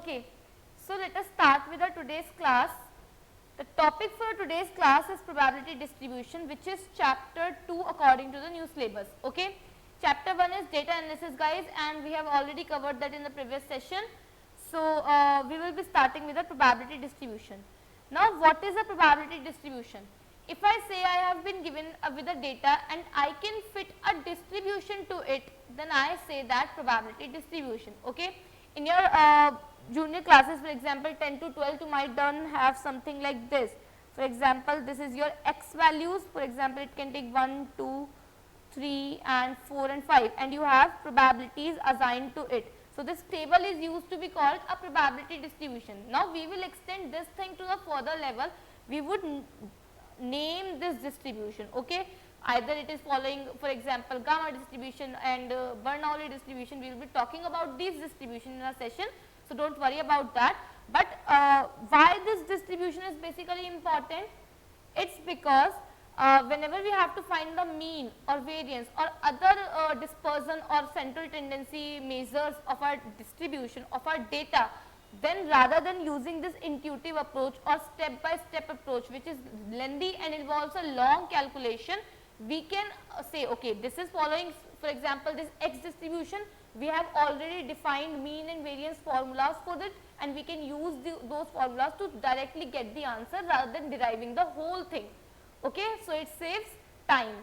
Okay, so let us start with our today's class. The topic for today's class is probability distribution, which is chapter 2 according to the new syllabus. Okay, chapter 1 is data analysis, guys, and we have already covered that in the previous session. So we will be starting with the probability distribution. Now what is a probability distribution? If I say I have been given with a data and I can fit a distribution to it, then I say that probability distribution. Okay, in your junior classes, for example 10 to 12, you might done have something like this. For example, this is your x values. For example, it can take 1, 2, 3 and 4 and 5, and you have probabilities assigned to it. So this table is used to be called a probability distribution. Now we will extend this thing to the further level. We would name this distribution. Okay, either it is following, for example, gamma distribution and Bernoulli distribution. We will be talking about these distribution in a session, so don't worry about that. But why this distribution is basically important? It's because whenever we have to find the mean or variance or other dispersion or central tendency measures of our distribution of our data, then rather than using this intuitive approach or step by step approach, which is lengthy and involves a long calculation, we can say, okay, this is following, for example, this x distribution. We have already defined mean and variance formulas for it, and we can use those formulas to directly get the answer rather than deriving the whole thing. Okay, so it saves time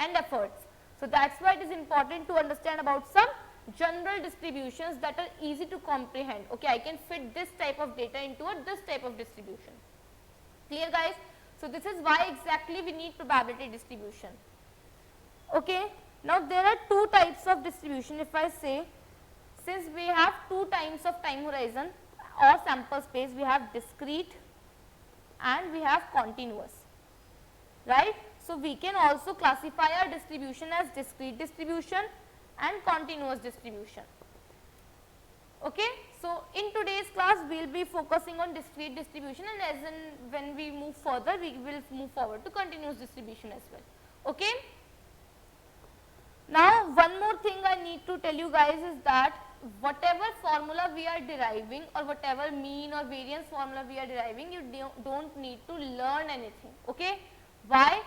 and efforts. So that's why it is important to understand about some general distributions that are easy to comprehend. Okay, I can fit this type of data into this type of distribution. Clear, guys? So this is why exactly we need probability distribution. Okay, now there are two types of distribution. If I say, since we have two types of time horizon or sample space, we have discrete and we have continuous, right? So we can also classify our distribution as discrete distribution and continuous distribution. Okay, so in today's class we will be focusing on discrete distribution, and as in when we move further we will move forward to continuous distribution as well. Okay, now one more thing I need to tell you guys is that whatever formula we are deriving or whatever mean or variance formula we are deriving, you don't need to learn anything. Okay, why?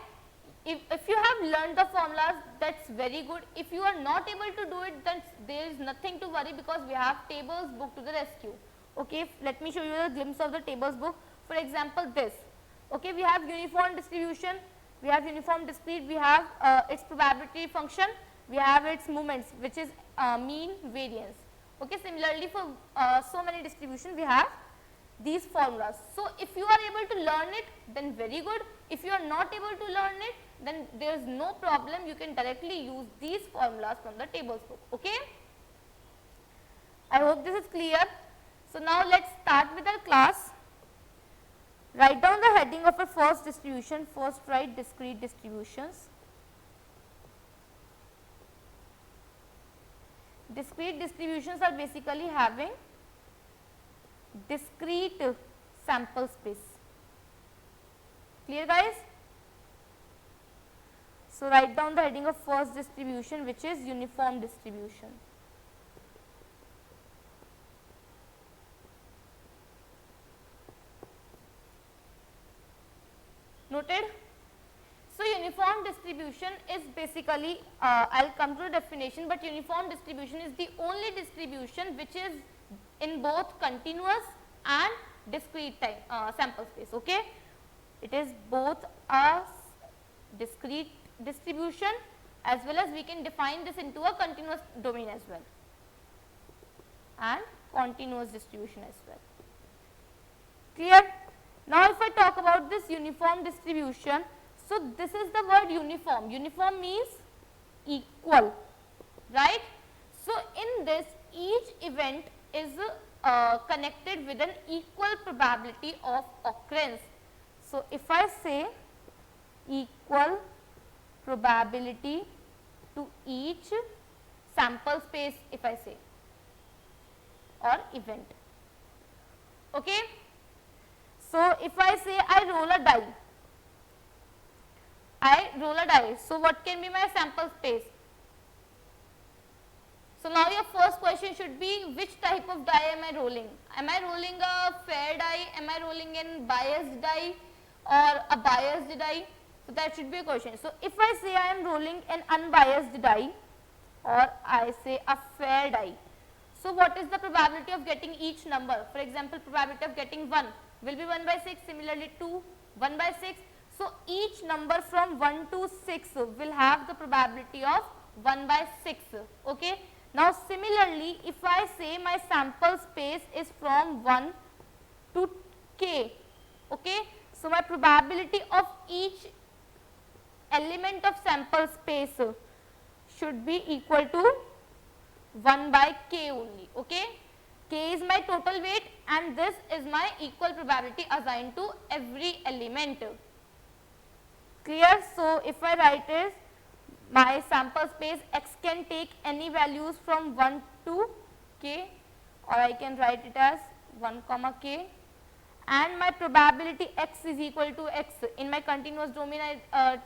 If you have learned the formulas, that's very good. If you are not able to do it, then there is nothing to worry, because we have tables book to the rescue. Okay, let me show you a glimpse of the tables book. For example, this. Okay, we have uniform distribution, we have uniform discrete, we have its probability function, we have its moments, which is mean, variance. Okay, similarly for so many distribution we have these formulas. So if you are able to learn it, then very good. If you are not able to learn it, then there is no problem, you can directly use these formulas from the tables book. Okay, I hope this is clear. So now let us start with our class. Write down the heading of a first distribution. First write discrete distributions. Discrete distributions are basically having discrete sample space. Clear, guys? So write down the heading of first distribution, which is uniform distribution. Noted? So uniform distribution is basically, I'll come to the definition, but uniform distribution is the only distribution which is in both continuous and discrete time sample space. Okay, it is both a discrete distribution as well as we can define this into a continuous domain as well, and continuous distribution as well. Clear? Now if I talk about this uniform distribution, so this is the word uniform. Uniform means equal, right? So in this, each event is connected with an equal probability of occurrence. So if I say equal probability to each sample space, if I say, or event. Okay, so if I say I roll a die, so what can be my sample space? So now your first question should be, which type of die am I rolling? Am I rolling a fair die? Am I rolling in biased die or a biased die? So that should be a question. So if I say I am rolling an unbiased die or I say a fair die, so what is the probability of getting each number? For example, probability of getting 1 will be 1 by 6, similarly 2, 1 by 6. So each number from 1 to 6 will have the probability of 1 by 6, okay. Now similarly, if I say my sample space is from 1 to k, okay, so my probability of each element of sample space should be equal to 1 by k only, okay. K is my total weight and this is my equal probability assigned to every element. Clear? So if I write is my sample space x can take any values from 1 to k, or I can write it as 1 comma k, and my probability x is equal to x. In my continuous domain I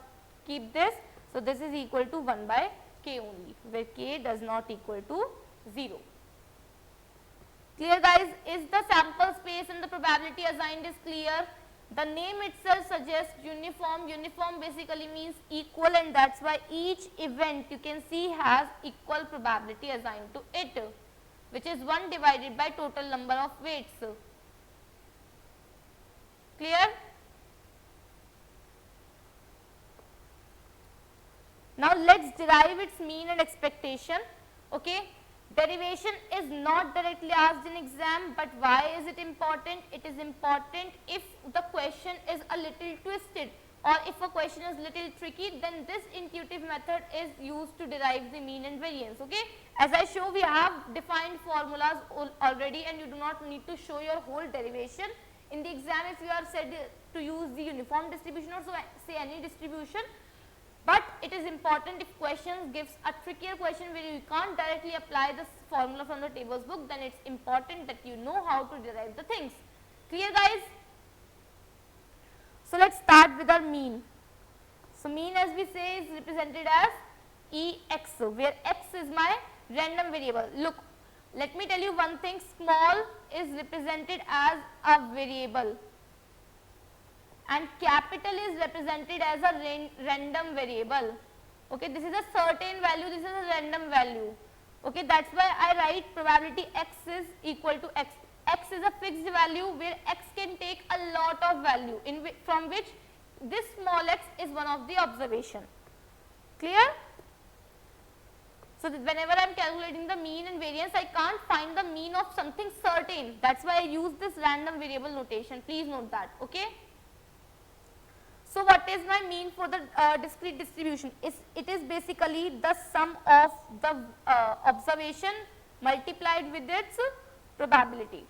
keep this, so this is equal to 1 by k only, where k does not equal to 0. Clear guys? Is the sample space and the probability assigned is clear? The name itself suggests uniform. Uniform basically means equal, and that's why each event you can see has equal probability assigned to it, which is 1 divided by total number of weights. Clear? Now let's derive its mean and expectation, okay. Derivation is not directly asked in exam, but why is it important? It is important if the question is a little twisted, or if a question is little tricky, then this intuitive method is used to derive the mean and variance, okay. As I show, we have defined formulas already and you do not need to show your whole derivation. In the exam, if you are said to use the uniform distribution or so say any distribution, but it is important if questions gives a trickier question where you can't directly apply this formula from the tables book, then it's important that you know how to derive the things. Clear guys? So let's start with our mean. So mean, as we say, is represented as Ex, where x is my random variable. Look, let me tell you one thing, small is represented as a variable and capital is represented as a random variable, okay. This is a certain value, this is a random value, okay. That's why I write probability x is equal to x. X is a fixed value where x can take a lot of value from which this small x is one of the observation. Clear? So whenever I am calculating the mean and variance, I can't find the mean of something certain, that's why I use this random variable notation, please note that, okay. So what is my mean for the discrete distribution? It is basically the sum of the observation multiplied with its probability,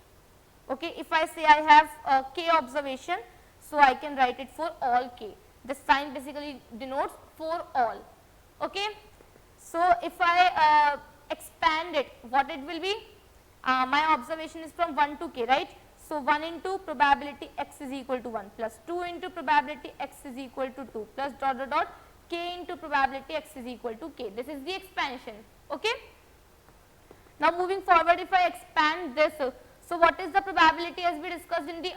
okay. If I say I have k observation, so I can write it for all k. This sign basically denotes for all, okay. So if I expand it, what it will be? My observation is from 1 to k, right? So 1 into probability x is equal to 1 plus 2 into probability x is equal to 2 plus dot dot dot k into probability x is equal to k. This is the expansion, okay. Now moving forward, if I expand this, so what is the probability as we discussed in the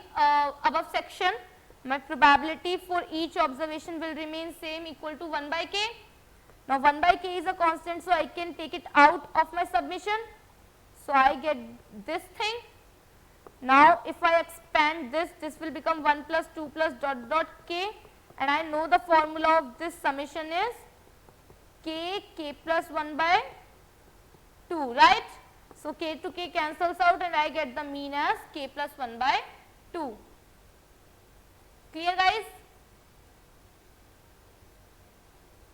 above section? My probability for each observation will remain same, equal to 1 by k. Now 1 by k is a constant, so I can take it out of my submission. So I get this thing. Now if I expand this, this will become 1 plus 2 plus dot dot k, and I know the formula of this summation is k plus 1 by 2, right. So k to k cancels out and I get the mean as k plus 1 by 2. Clear guys?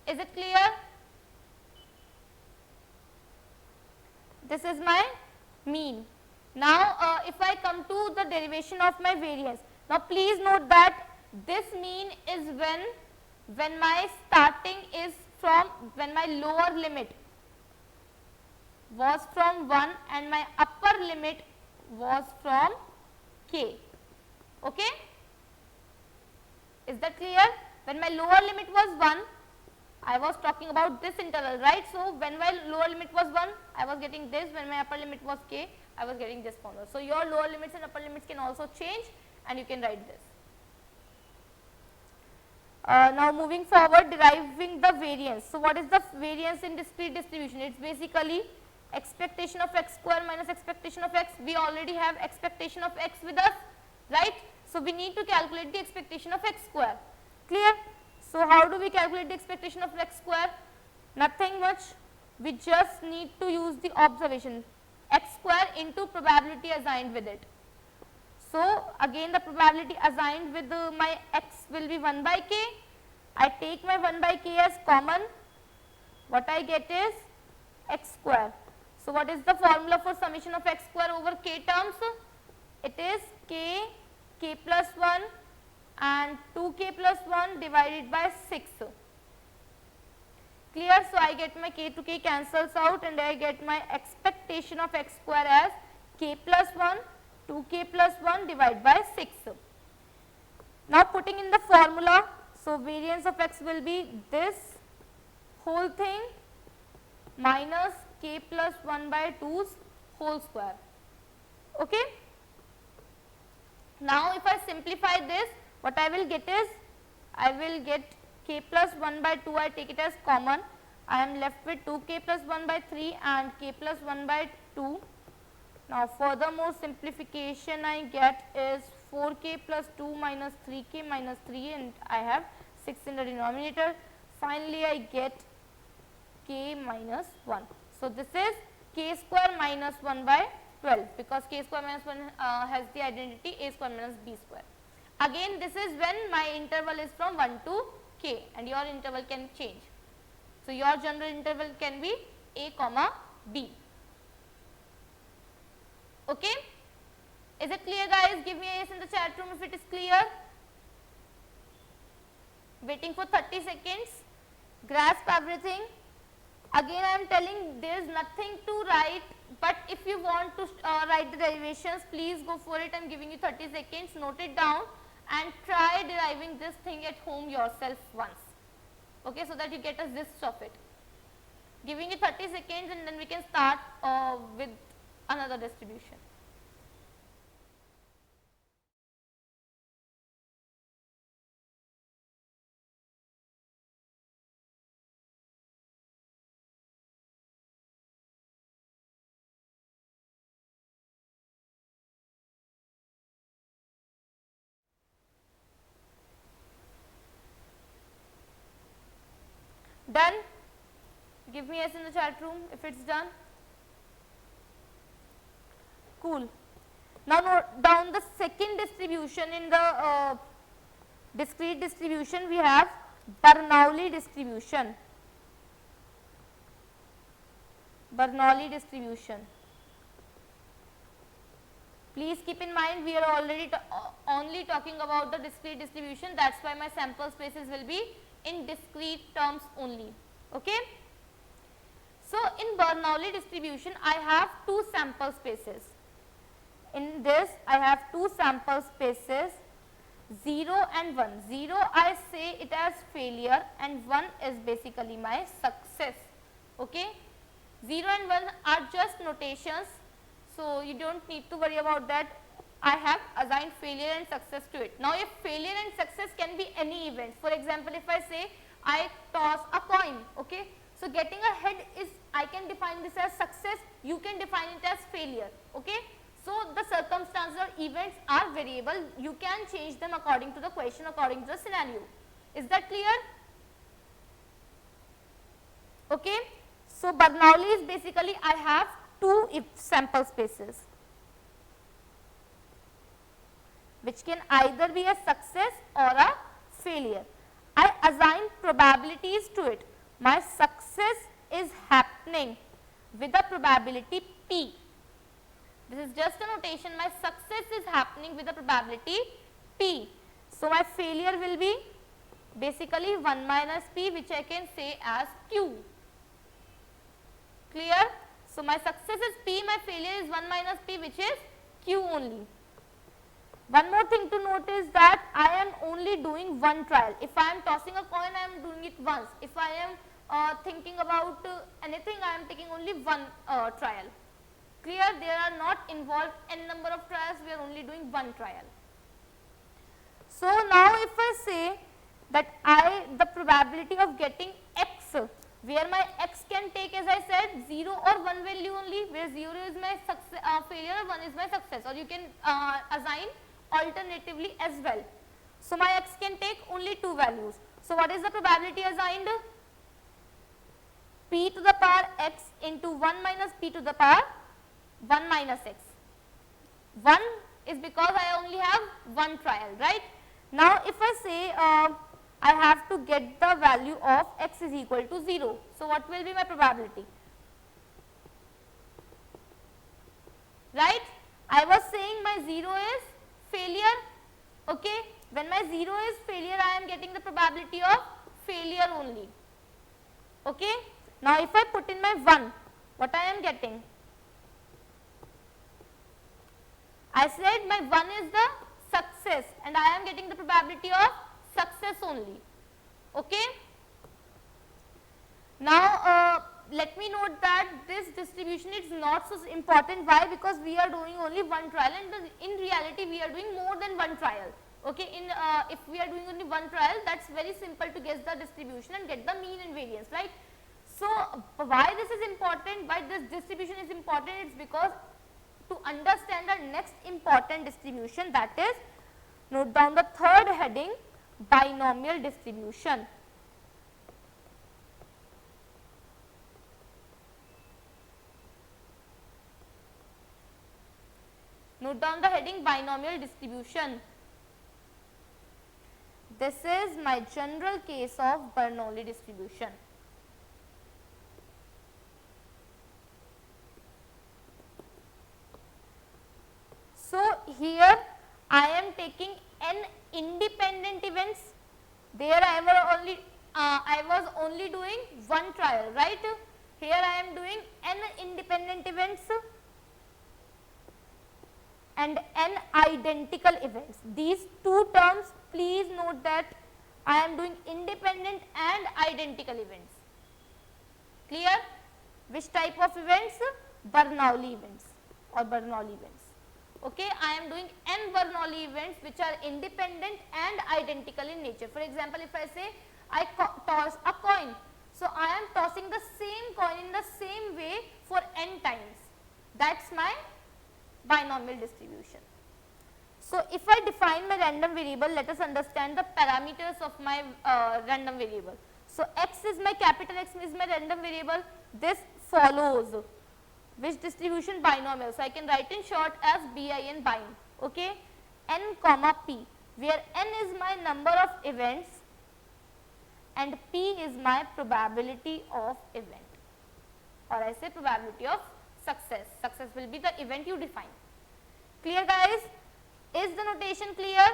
Is it clear? This is my mean. Now if I come to the derivation of my variance, now please note that this mean is when my starting is from, when my lower limit was from 1 and my upper limit was from k, okay. Is that clear? When my lower limit was 1, I was talking about this interval, right? So when my lower limit was 1, I was getting this, when my upper limit was k, I was getting this formula. So your lower limits and upper limits can also change, and you can write this. Now moving forward, deriving the variance. So what is the variance in discrete distribution? It's basically expectation of x square minus expectation of x. We already have expectation of x with us, right? So we need to calculate the expectation of x square. Clear? So how do we calculate the expectation of x square? Nothing much. We just need to use the observation x square into probability assigned with it. So again the probability assigned with my x will be 1 by k. I take my 1 by k as common. What I get is x square. So what is the formula for summation of x square over k terms? It is k, k plus 1 and 2k plus 1 divided by 6. Clear? So I get my k to k cancels out, and I get my expectation of x square as k plus 1, 2k plus 1 divided by 6. Now putting in the formula, so variance of x will be this whole thing minus k plus 1 by 2's whole square. Okay? Now if I simplify this, what I will get is, I will get k plus 1 by 2, I take it as common. I am left with 2k plus 1 by 3 and k plus 1 by 2. Now furthermore simplification I get is 4k plus 2 minus 3k minus 3, and I have 6 in the denominator. Finally I get k minus 1. So this is k square minus 1 by 12, because k square minus 1 has the identity a square minus b square. Again this is when my interval is from 1 to k, and your interval can change. So your general interval can be a comma b. Okay? Is it clear guys? Give me a yes in the chat room if it is clear. Waiting for 30 seconds. Grasp everything. Again I am telling there is nothing to write, but if you want to write the derivations, please go for it. I am giving you 30 seconds, note it down and try deriving this thing at home yourself once, okay, so that you get a gist of it. Giving you 30 seconds and then we can start with another distribution. Done? Give me yes in the chat room if it's done. Cool. Now note down the second distribution in the discrete distribution. We have Bernoulli distribution. Bernoulli distribution. Please keep in mind we are already only talking about the discrete distribution. That's why my sample spaces will be in discrete terms only. Okay. So in Bernoulli distribution I have two sample spaces. In this I have two sample spaces, 0 and 1. 0 I say it as failure and 1 is basically my success. Okay. 0 and 1 are just notations, so you don't need to worry about that. I have assigned failure and success to it. Now if failure and success can be any event, for example if I say I toss a coin, okay, so getting a head is, I can define this as success, you can define it as failure, okay. So the circumstances or events are variable, you can change them according to the question, according to the scenario. Is that clear? Okay. So Bernoulli is basically I have two sample spaces, which can either be a success or a failure. I assign probabilities to it. My success is happening with a probability p. This is just a notation. My success is happening with a probability p. So my failure will be basically 1 minus p, which I can say as q. Clear? So my success is p, my failure is 1 minus p, which is q only. One more thing to note is that I am only doing one trial. If I am tossing a coin, I am doing it once. If I am thinking about anything, I am taking only one trial. Clear? There are not involved n number of trials, we are only doing one trial. So now if I say that the probability of getting x, where my x can take, as I said, 0 or 1 value only, where 0 is my failure or 1 is my success, or you can assign alternatively as well. So my x can take only 2 values. So what is the probability assigned? P to the power x into 1 minus p to the power 1 minus x. 1 is because I only have one trial, right? Now if I say I have to get the value of x is equal to 0. So what will be my probability? Right? I was saying my 0 is failure. Okay? When my 0 is failure, I am getting the probability of failure only. Okay? Now if I put in my 1, what I am getting? I said my 1 is the success and I am getting the probability of success only. Okay? Now let me note that this distribution is not so important. Why? Because we are doing only one trial, and in reality we are doing more than one trial. Okay? If we are doing only one trial, that's very simple to guess the distribution and get the mean and variance, right? So why this is important, why this distribution is important, it's because to understand the next important distribution, that is, note down the third heading, binomial distribution. Note down the heading binomial distribution. This is my general case of Bernoulli distribution. So here I am taking n independent events. There I was only doing one trial, right? Here I am doing n independent events and n identical events. These two terms, please note that I am doing independent and identical events. Clear? Which type of events? Bernoulli events or Bernoulli events. Okay, I am doing n Bernoulli events which are independent and identical in nature. For example, if I say I toss a coin, so I am tossing the same coin in the same way for n times. That's my binomial distribution. So if I define my random variable, let us understand the parameters of my random variable. So x is my capital X is my random variable. This follows which distribution? Binomial. So I can write in short as bin bin. Okay, n comma p, where n is my number of events and p is my probability of event, or I say probability of success. Success will be the event you define. Clear, guys? Is the notation clear?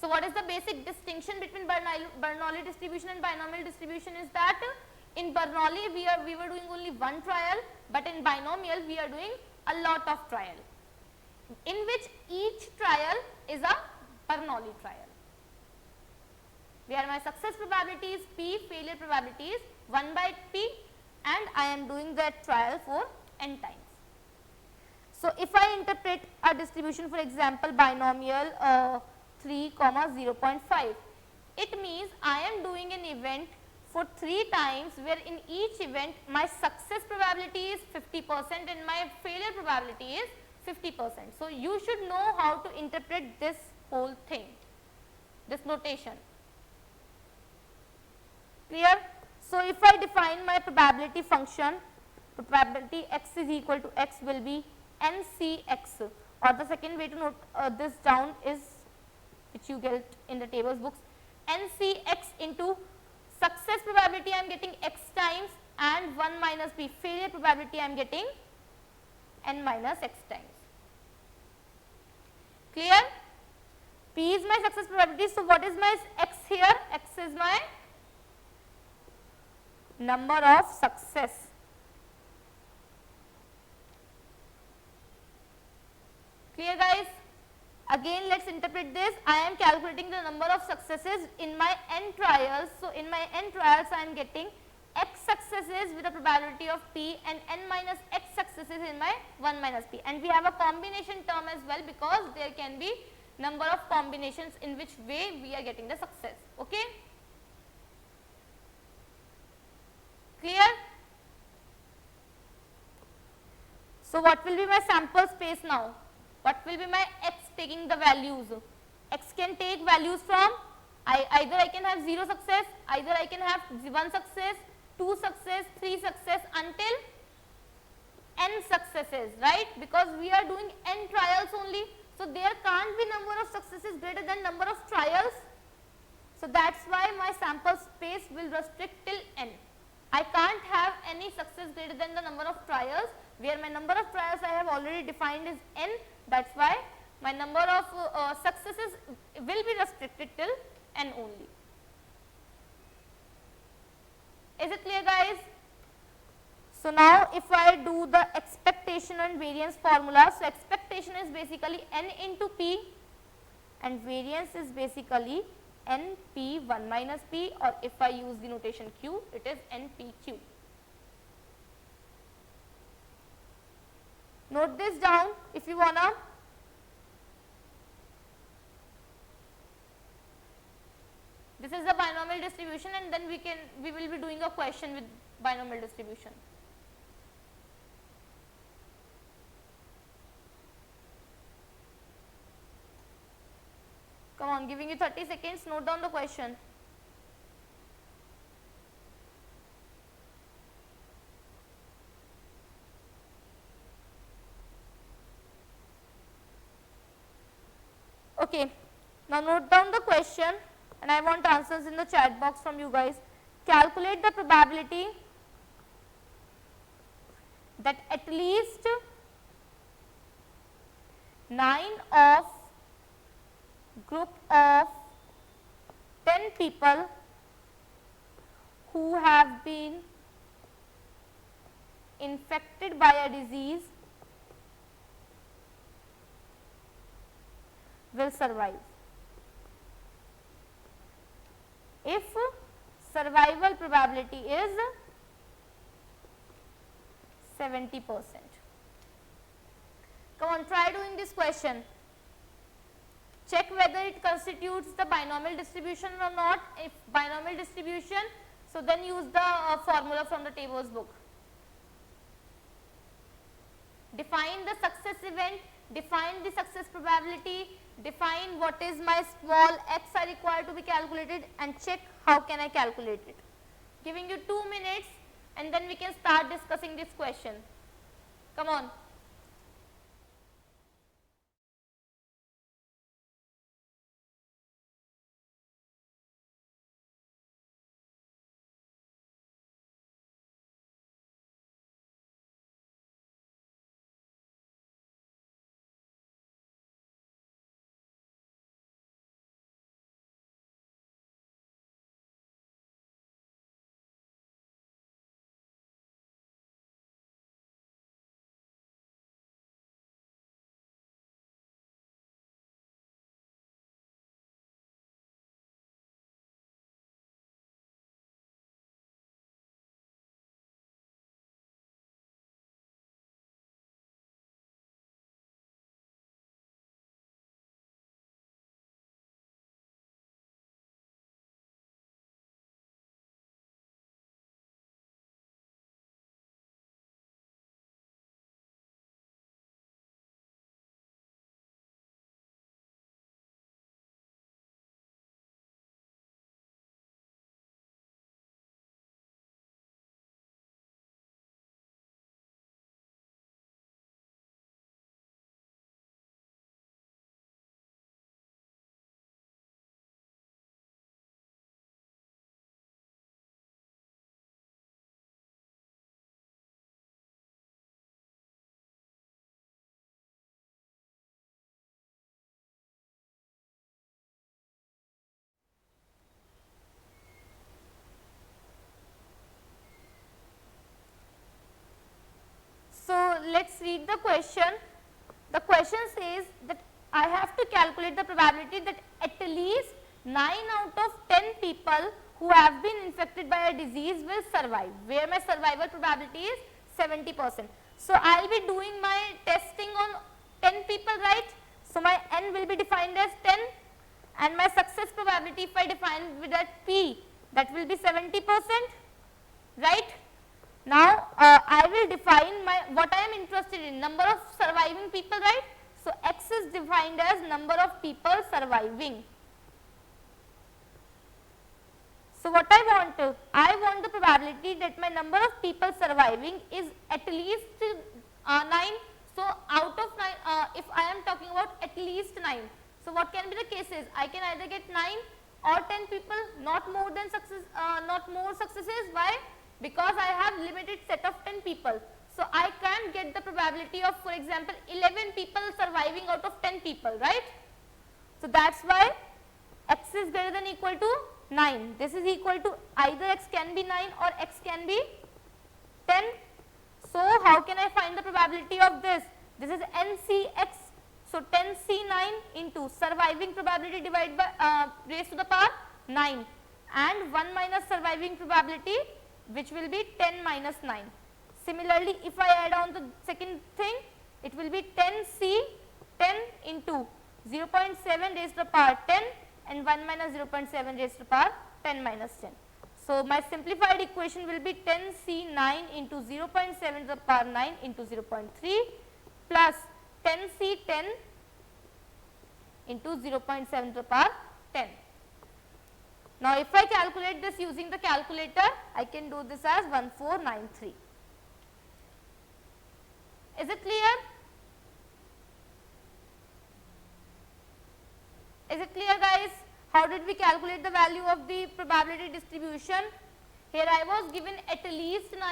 So what is the basic distinction between Bernoulli distribution and binomial distribution is that in Bernoulli we were doing only one trial, but in binomial we are doing a lot of trial, in which each trial is a Bernoulli trial, where my success probability is p, failure probability is 1 by p, and I am doing that trial for n times. So if I interpret a distribution, for example, binomial 3, 0.5, it means I am doing an event for 3 times, where in each event my success probability is 50% and my failure probability is 50%. So you should know how to interpret this whole thing, this notation. Clear? So if I define my probability function, probability x is equal to x will be NCX, or the second way to note this down is, which you get in the tables books, NCX into success probability I am getting x times and 1 minus p, failure probability I am getting n minus x times. Clear? P is my success probability. So what is my x here? X is my number of success. Clear guys? Again let's interpret this. I am calculating the number of successes in my n trials. So in my n trials I am getting x successes with a probability of p and n minus x successes in my 1 minus p, and we have a combination term as well because there can be number of combinations in which way we are getting the success. Okay? Clear? So what will be my sample space now? What will be my x taking the values? X can take values from either I can have 0 success, either I can have 1 success, 2 success, 3 success until n successes, right? Because we are doing n trials only. So there can't be number of successes greater than number of trials. So that's why my sample space will restrict till n. I can't have any success greater than the number of trials, where my number of trials I have already defined is n. That's why my number of successes will be restricted till n only. Is it clear guys? So now if I do the expectation and variance formula, so expectation is basically n into p and variance is basically np1 minus p, or if I use the notation q, it is npq. Note this down if you wanna. This is the binomial distribution, and then we will be doing a question with binomial distribution. Come on, giving you 30 seconds, note down the question. Okay, now note down the question and I want answers in the chat box from you guys. Calculate the probability that at least 9 of group of 10 people who have been infected by a disease will survive. If survival probability is 70%. Come on, try doing this question. Check whether it constitutes the binomial distribution or not. If binomial distribution, so then use the formula from the Tabor's book. Define the success event, define the success probability, define what is my small x are required to be calculated, and check how can I calculate it. Giving you 2 minutes and then we can start discussing this question. Come on. So let's read the question. The question says that I have to calculate the probability that at least 9 out of 10 people who have been infected by a disease will survive, where my survival probability is 70%. So, I will be doing my testing on 10 people, right. So, my n will be defined as 10 and my success probability, if I define with that p, that will be 70%, right. Now, I will define my what I am interested in, number of surviving people, right. So, x is defined as number of people surviving. So, what I want the probability that my number of people surviving is at least 9. So, out of 9, if I am talking about at least 9. So, what can be the cases? I can either get 9 or 10 people, not more than not more successes. Why? Because I have limited set of 10 people. So, I can't get the probability of, for example, 11 people surviving out of 10 people, right. So, that is why x is greater than equal to 9. This is equal to either x can be 9 or x can be 10. So, how can I find the probability of this? This is NCX. So, 10C9 into surviving probability divided by raised to the power 9 and 1 minus surviving probability, which will be 10 minus 9. Similarly, if I add on the second thing, it will be 10C 10 into 0.7 raised to the power 10 and 1 minus 0.7 raised to the power 10 minus 10. So, my simplified equation will be 10C9 into 0.7 to the power 9 into 0.3 plus 10C10 into 0.7 to the power 10. Now, if I calculate this using the calculator, I can do this as 1493. Is it clear? Is it clear, guys? How did we calculate the value of the probability distribution? Here I was given at least 9.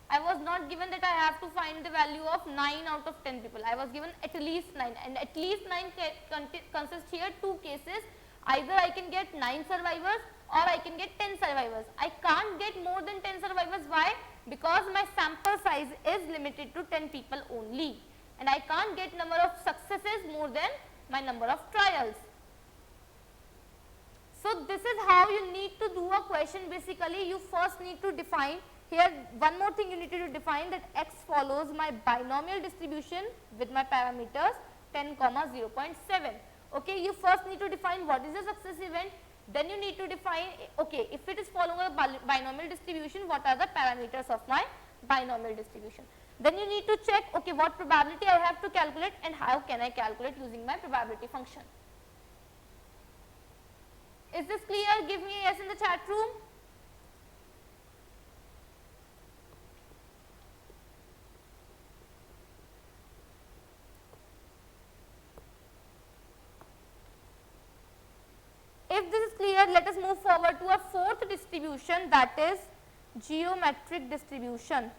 I was not given that I have to find the value of 9 out of 10 people. I was given at least 9, and at least 9 consists here two cases. Either I can get 9 survivors or I can get 10 survivors. I can't get more than 10 survivors. Why? Because my sample size is limited to 10 people only, and I can't get number of successes more than my number of trials. So, this is how you need to do a question. Basically, you first need to define here one more thing. You need to define that x follows my binomial distribution with my parameters 10, 0.7. Okay, you first need to define what is the success event. Then you need to define, okay, if it is following a binomial distribution, what are the parameters of my binomial distribution. Then you need to check, okay, what probability I have to calculate and how can I calculate using my probability function. Is this clear? Give me a yes in the chat room. If this is clear, let us move forward to a fourth distribution, that is geometric distribution.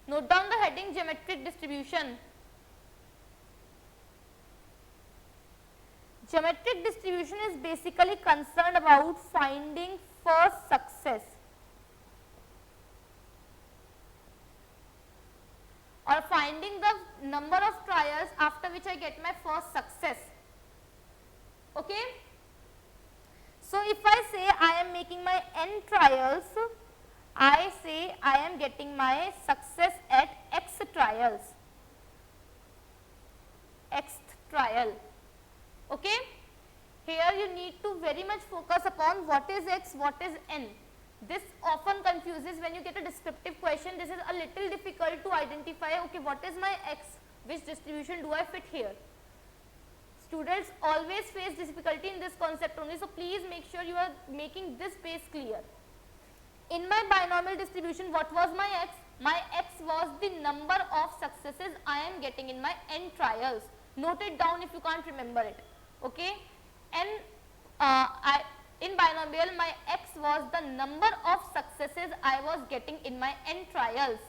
Note down the heading geometric distribution. Geometric distribution is basically concerned about finding first success or finding the number of trials after which I get my first success. Okay? So, if I say I am making my n trials, I say I am getting my success at x trials, xth trial. Okay? Here you need to very much focus upon what is x, what is n. This often confuses when you get a descriptive question. This is a little difficult to identify, okay, what is my x, which distribution do I fit here. Students always face difficulty in this concept only, so please make sure you are making this base clear. In my binomial distribution, what was my x? My x was the number of successes I am getting in my n trials. Note it down if you can't remember it. Okay? In binomial, my x was the number of successes I was getting in my n trials.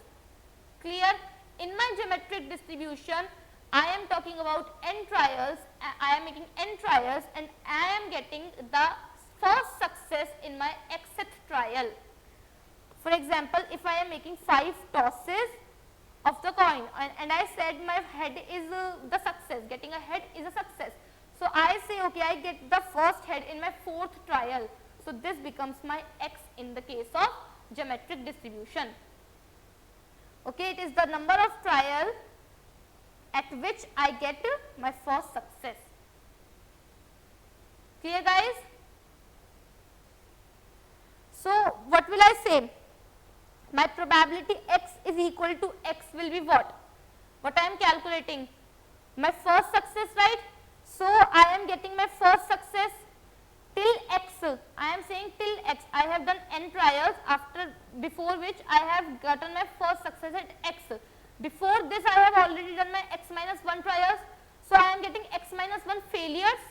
Clear? In my geometric distribution, I am talking about n trials. I am making n trials and I am getting the first success in my xth trial. trial. For example, if I am making 5 tosses of the coin and I said my head is the success, getting a head is a success. So I say okay, I get the first head in my 4th trial. So this becomes my x in the case of geometric distribution. Okay, it is the number of trial at which I get my first success. Clear guys? So what will I say? My probability x is equal to x will be what? What I am calculating? My first success, right? So I am getting my first success till x. I am saying till x. I have done n trials before which I have gotten my first success at x. Before this I have already done my x minus 1 trials. So I am getting x minus 1 failures.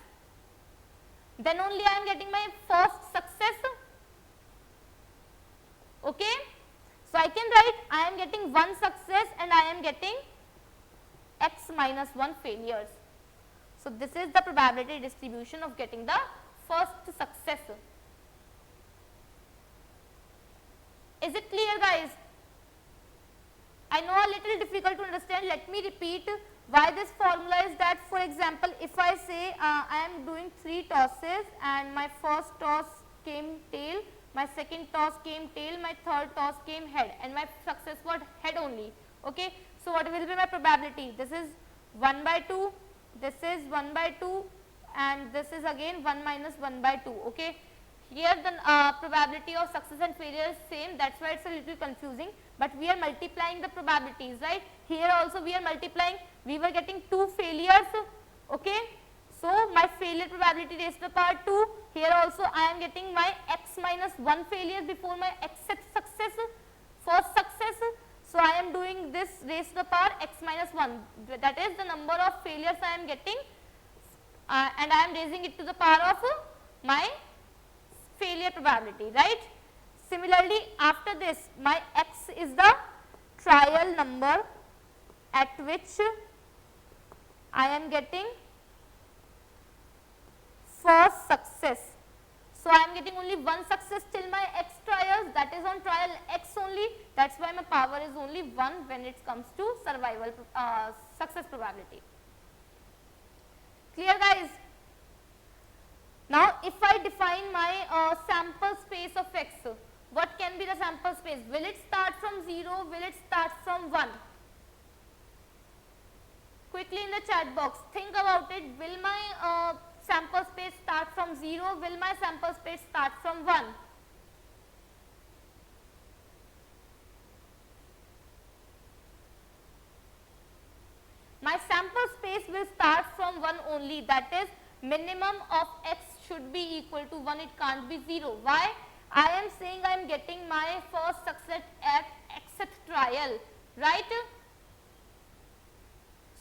Then only I am getting my first success. Okay. So I can write I am getting 1 success and I am getting x minus 1 failures. So this is the probability distribution of getting the first success. Is it clear guys? I know a little difficult to understand. Let me repeat why this formula is that. For example, if I say I am doing 3 tosses and my first toss came tail, my second toss came tail, my third toss came head, and my success was head only. Okay. So what will be my probability? This is 1 by 2, this is 1 by 2 and this is again 1 minus 1 by 2. Okay. Here the probability of success and failure is same, that is why it is a little confusing, but we are multiplying the probabilities, right. Here also we are multiplying, we were getting 2 failures. Okay. So my failure probability raised to the power 2, here also I am getting my x minus 1 failure before my xth success, first success. So I am doing this raised to the power x minus 1, that is the number of failures I am getting and I am raising it to the power of my failure probability, right. Similarly, after this my x is the trial number at which I am getting first success. So I am getting only 1 success till my x trials, that is on trial x only, that is why my power is only 1 when it comes to survival success probability. Clear guys? Now if I define my sample space of x, what can be the sample space? Will it start from 0? Will it start from 1? Quickly in the chat box, think about it. Will my sample space start from 0? Will my sample space start from 1? My sample space will start from 1 only, that is minimum of x should be equal to 1, it can't be 0. Why? I am saying I am getting my first success at xth trial, right.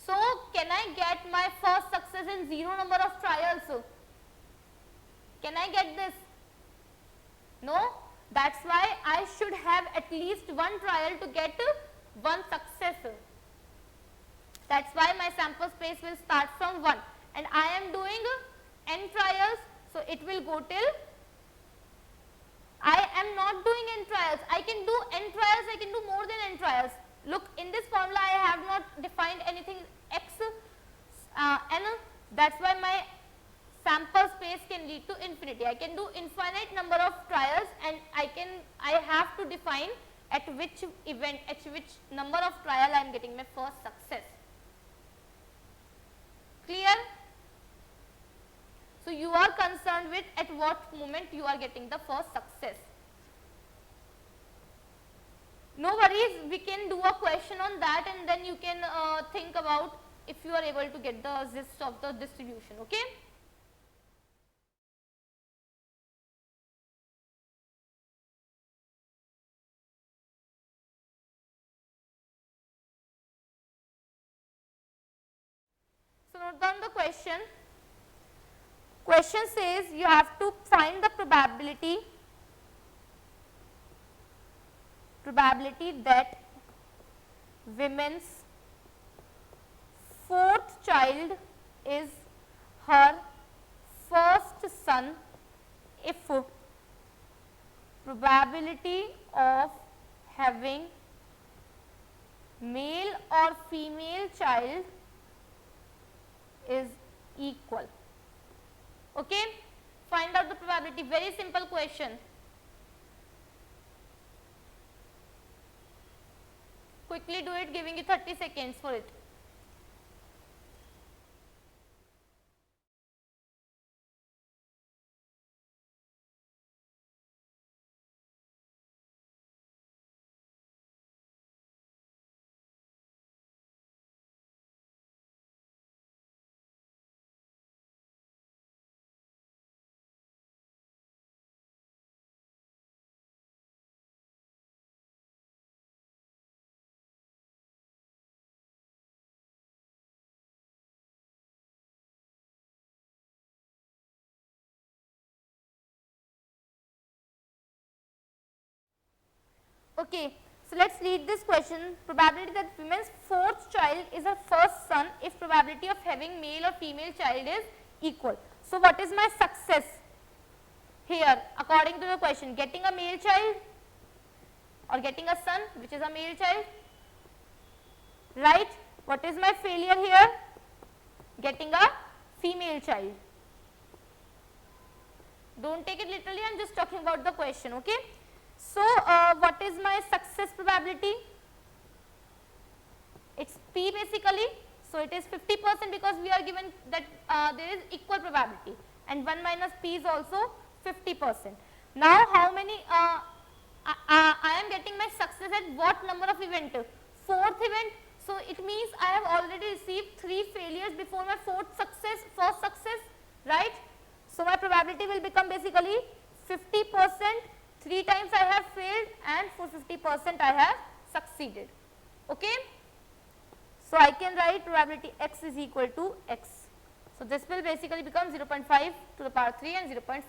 So can I get my first success in 0 number of trials? Can I get this? No, that is why I should have at least 1 trial to get 1 success. That is why my sample space will start from 1 and I am doing n trials. So it will go till, I am not doing n trials, I can do n trials, I can do more than n trials. Look, in this formula I have not defined anything x n, that is why my sample space can lead to infinity. I can do infinite number of trials and I have to define at which event, at which number of trial I am getting my first success. Clear? So you are concerned with at what moment you are getting the first success. No worries, we can do a question on that and then you can think about if you are able to get the gist of the distribution, okay. So note down the question. Question says you have to find the probability that women's 4th child is her first son if probability of having male or female child is equal. Okay, find out the probability. Very simple question. Quickly do it, giving you 30 seconds for it. Okay, so let's read this question. Probability that women's fourth child is her first son if probability of having male or female child is equal. So what is my success here according to the question? Getting a male child or getting a son which is a male child, right? What is my failure here? Getting a female child. Don't take it literally, I am just talking about the question, okay. So what is my success probability? It's P basically. So it is 50% because we are given that there is equal probability, and 1 minus P is also 50%. Now how many I am getting my success at what number of event? Fourth event. So it means I have already received 3 failures before my first success, right? So my probability will become basically 50%, 3 times I have failed, and for 50% I have succeeded, okay. So I can write probability x is equal to x. So this will basically become 0.5 to the power 3 and 0.5.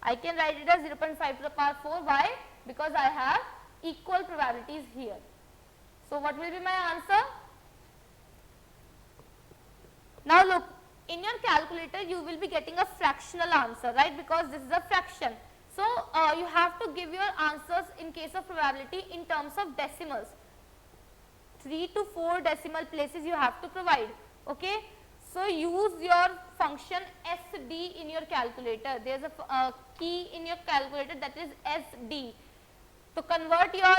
I can write it as 0.5 to the power 4. Why? Because I have equal probabilities here. So what will be my answer? Now look, in your calculator you will be getting a fractional answer, right, because this is a fraction. So you have to give your answers in case of probability in terms of decimals. 3 to 4 decimal places you have to provide, okay. So use your function SD in your calculator. There is a key in your calculator that is SD. To convert your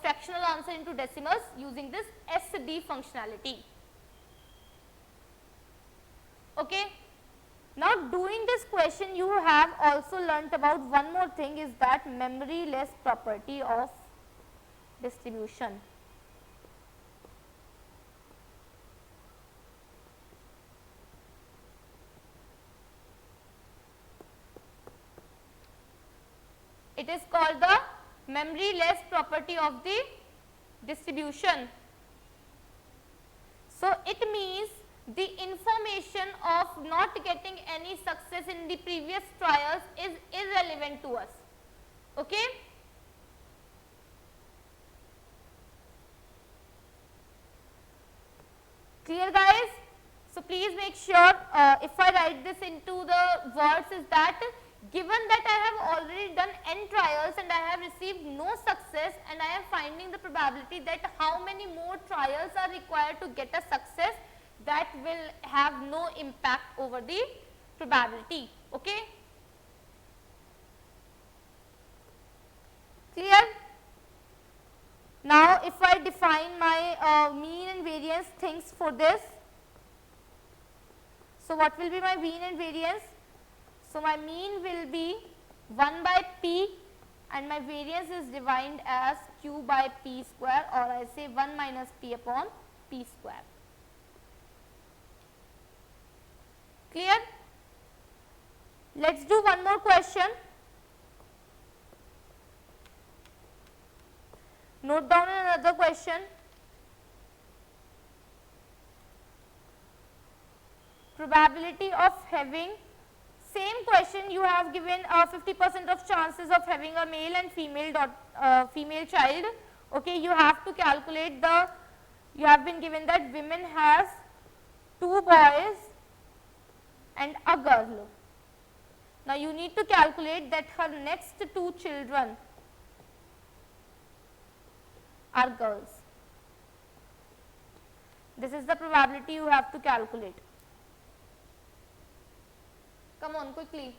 fractional answer into decimals using this SD functionality, okay. Now doing this question you have also learnt about one more thing, is that memoryless property of distribution. It is called the memoryless property of the distribution. So it means the information of not getting any success in the previous trials is irrelevant to us, okay. Clear guys? So please make sure if I write this into the words, is that given that I have already done n trials and I have received no success, and I am finding the probability that how many more trials are required to get a success, that will have no impact over the probability, okay. Clear? Now if I define my mean and variance things for this, so what will be my mean and variance? So my mean will be 1 by P and my variance is defined as Q by P square, or I say 1 minus P upon P square. Clear? Let's do one more question. Note down another question. Probability of having, same question, you have given 50% of chances of having a male and female child, okay. You have to calculate the, you have been given that women has 2 boys and a girl. Now you need to calculate that her next two children are girls. This is the probability you have to calculate. Come on, quickly.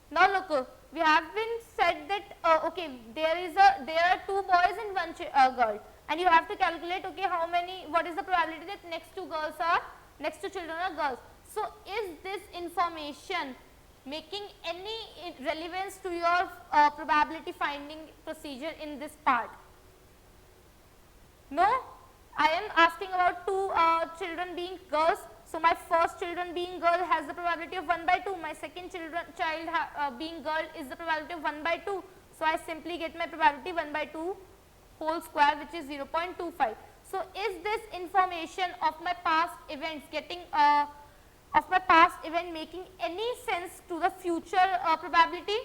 Now look, we have been said that okay, there are two boys and one girl, and you have to calculate, okay, how many, what is the probability that next two children are girls. So is this information making any relevance to your probability finding procedure in this part? No, I am asking about two children being girls. So my first children being girl has the probability of 1 by 2, my second child being girl is the probability of 1 by 2. So I simply get my probability 1 by 2 whole square, which is 0.25. So is this information of my past events making any sense to the future probability?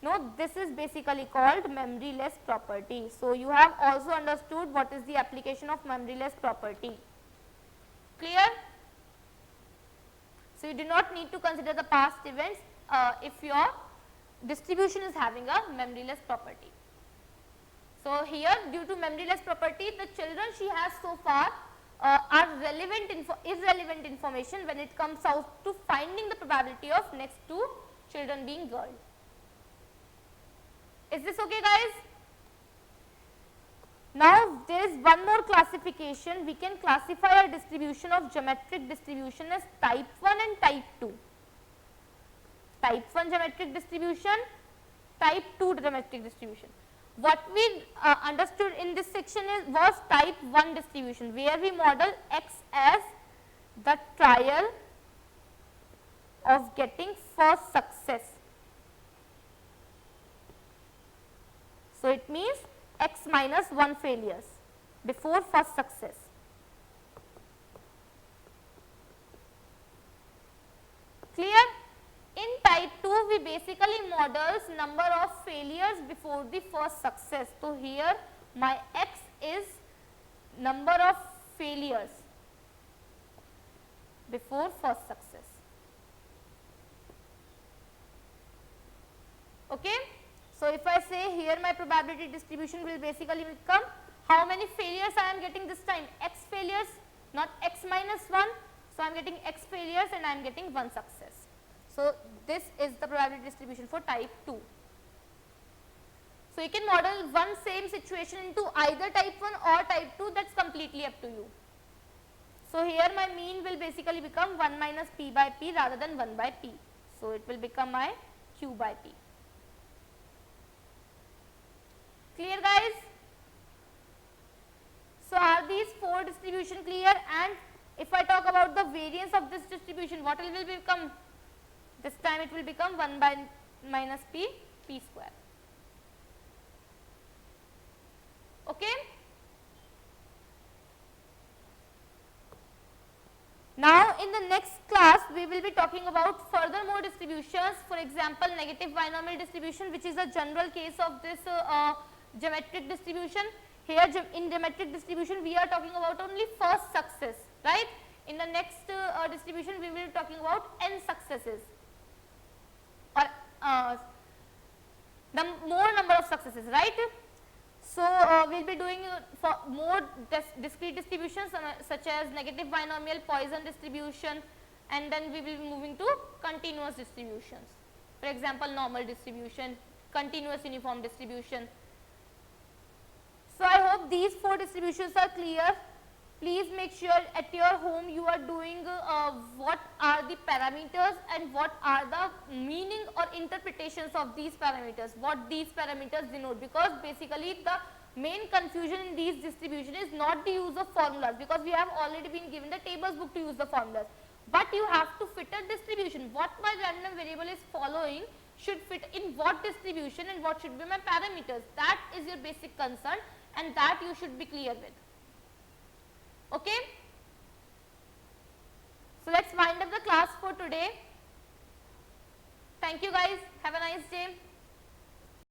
No, this is basically called memoryless property. So you have also understood what is the application of memoryless property. Clear? So you do not need to consider the past events if your distribution is having a memoryless property. So here, due to memoryless property, the children she has so far are irrelevant information when it comes out to finding the probability of next two children being girl. Is this okay, guys? Now there is one more classification. We can classify a distribution of geometric distribution as type 1 and type 2. Type 1 geometric distribution, type 2 geometric distribution. What we understood in this section was type 1 distribution, where we model x as the trial of getting first success. So it means x minus 1 failures before first success. Clear? In type 2, we basically models number of failures before the first success. So here my x is number of failures before first success. Okay? So if I say here my probability distribution will basically become how many failures I am getting this time, x failures, not x minus 1. So I am getting x failures and I am getting 1 success. So this is the probability distribution for type 2. So you can model one same situation into either type 1 or type 2, that is completely up to you. So here my mean will basically become 1 minus p by p rather than 1 by p. So it will become my q by p. Clear, guys? So are these four distribution clear? And if I talk about the variance of this distribution, what it will become? This time it will become 1 by minus p, p square. Okay? Now in the next class we will be talking about further more distributions, for example negative binomial distribution, which is a general case of this geometric distribution. Here in geometric distribution we are talking about only first success, right? In the next distribution we will be talking about n successes, or more number of successes, right? So we will be doing for more discrete distributions such as negative binomial, Poisson distribution, and then we will be moving to continuous distributions, for example normal distribution, continuous uniform distribution. So I hope these four distributions are clear. Please make sure at your home you are doing what are the parameters and what are the meaning or interpretations of these parameters, what these parameters denote, because basically the main confusion in these distribution is not the use of formulas, because we have already been given the tables book to use the formulas, but you have to fit a distribution. What my random variable is following should fit in what distribution and what should be my parameters. That is your basic concern and that you should be clear with. Okay? So let's wind up the class for today. Thank you guys. Have a nice day.